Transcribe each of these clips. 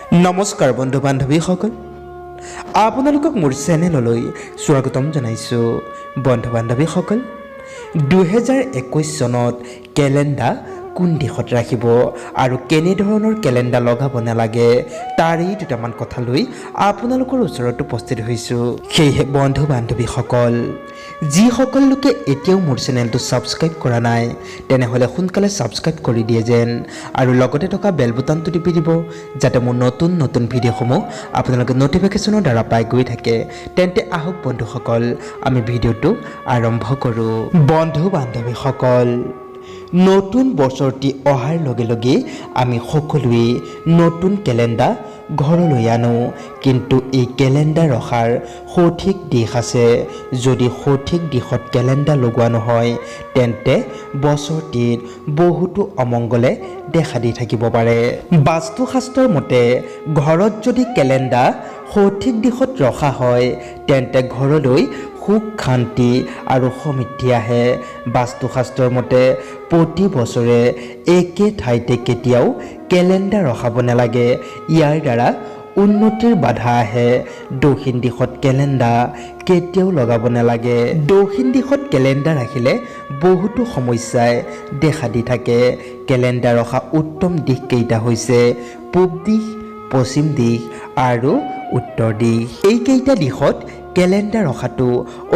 নমস্কাৰ বন্ধু বান্ধৱীসকল, আপোনালোকক মোৰ চেনেললৈ স্বাগতম জনাইছোঁ। বন্ধু বান্ধৱীসকল, 2021 চনত কেলেণ্ডাৰ কোন দিশত ৰাখিব আৰু কেনেধৰণৰ কেলেণ্ডাৰ লগাব নালাগে তাৰেই দুটামান কথা লৈ আপোনালোকৰ ওচৰত উপস্থিত হৈছোঁ। সেয়েহে বন্ধু বান্ধৱীসকল, যিসকল লোকে এতিয়াও মোৰ চেনেলটো ছাবস্ক্ৰাইব কৰা নাই তেনেহ'লে সোনকালে ছাবস্ক্ৰাইব কৰি দিয়ে যেন, আৰু লগতে থকা বেল বুটানটো টিপি দিব যাতে মোৰ নতুন নতুন ভিডিঅ'সমূহ আপোনালোকে ন'টিফিকেশ্যনৰ দ্বাৰা পাই গৈ থাকে। তেন্তে আহক বন্ধুসকল, আমি ভিডিঅ'টো আৰম্ভ কৰোঁ। বন্ধু বান্ধৱীসকল, নতুন বছৰটি অহাৰ লগে লগে আমি সকলোৱে নতুন কেলেণ্ডাৰ ঘৰলৈ আনো, কিন্তু এই কেলেণ্ডাৰ ৰখাৰ সঠিক দিশ আছে। যদি সঠিক দিশত কেলেণ্ডাৰ লগোৱা নহয় তেন্তে বছৰটিত বহুতো অমংগলে দেখা দি থাকিব পাৰে। বাস্তুশাস্ত্ৰৰ মতে ঘৰত যদি কেলেণ্ডাৰ সঠিক দিশত ৰখা হয় তেন্তে ঘৰলৈ সুখ শান্তি আৰু সমৃদ্ধি আহে। বাস্তুশাস্ত্ৰৰ মতে প্ৰতি বছৰে একে ঠাইতে কেতিয়াও কেলেণ্ডাৰ ৰখাব নালাগে, ইয়াৰ দ্বাৰা উন্নতিৰ বাধা আহে। দক্ষিণ দিশত কেলেণ্ডাৰ কেতিয়াও লগাব নালাগে। দক্ষিণ দিশত কেলেণ্ডাৰ ৰাখিলে বহুতো সমস্যাই দেখা দি থাকে। কেলেণ্ডাৰ ৰখা উত্তম দিশকেইটা হৈছে পূব দিশ, পশ্চিম দিশ আৰু উত্তৰ দিশ। এইকেইটা দিশত কেলেণ্ডাৰ ৰখাটো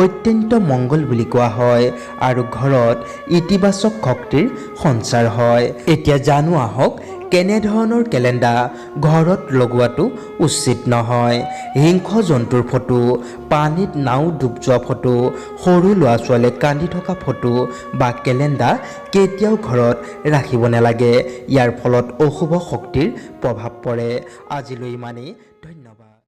অত্যন্ত মংগল বুলি কোৱা হয় আৰু ঘৰত ইতিবাচক শক্তিৰ সঞ্চাৰ হয়। এতিয়া জানো আহক কেনেধৰণৰ কেলেণ্ডাৰ ঘৰত লগোৱাটো উচিত নহয়। সিংহ জন্তুৰ ফটো, পানীত নাও ডুব যোৱা ফটো, সৰু ল'ৰা ছোৱালীয়ে কান্দি থকা ফটো বা কেলেণ্ডাৰ কেতিয়াও ঘৰত ৰাখিব নালাগে। ইয়াৰ ফলত অশুভ শক্তিৰ প্ৰভাৱ পৰে। আজিলৈ ইমানেই, ধন্যবাদ।